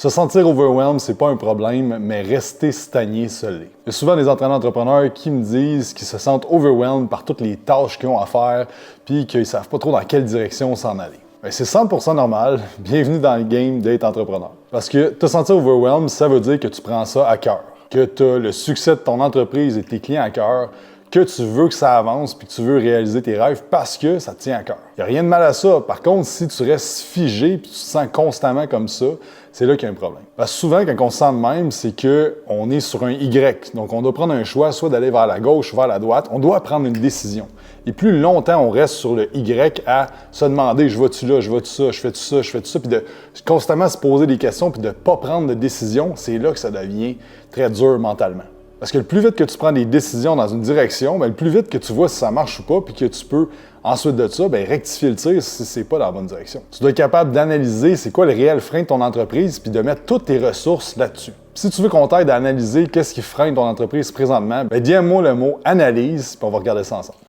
Se sentir overwhelmed, c'est pas un problème, mais rester stagné, ça l'est. Il y a souvent des entraîneurs entrepreneurs qui me disent qu'ils se sentent overwhelmed par toutes les tâches qu'ils ont à faire, puis qu'ils savent pas trop dans quelle direction s'en aller. Ben, c'est 100% normal. Bienvenue dans le game d'être entrepreneur. Parce que te sentir overwhelmed, ça veut dire que tu prends ça à cœur, que tu as le succès de ton entreprise et tes clients à cœur, que tu veux que ça avance puis que tu veux réaliser tes rêves parce que ça te tient à cœur. Il n'y a rien de mal à ça. Par contre, si tu restes figé puis tu te sens constamment comme ça, c'est là qu'il y a un problème. Parce que souvent, quand on se sent de même, c'est qu'on est sur un Y. Donc, on doit prendre un choix, soit d'aller vers la gauche ou vers la droite. On doit prendre une décision. Et plus longtemps on reste sur le Y à se demander « je vais-tu là, je vais-tu ça, je fais-tu ça, je fais-tu ça », puis de constamment se poser des questions puis de ne pas prendre de décision, c'est là que ça devient très dur mentalement. Parce que le plus vite que tu prends des décisions dans une direction, bien, le plus vite que tu vois si ça marche ou pas, puis que tu peux, ensuite de ça, bien, rectifier le tir si c'est pas dans la bonne direction. Tu dois être capable d'analyser c'est quoi le réel frein de ton entreprise, puis de mettre toutes tes ressources là-dessus. Si tu veux qu'on t'aide à analyser qu'est-ce qui freine ton entreprise présentement, bien, dis-moi le mot « analyse », puis on va regarder ça ensemble.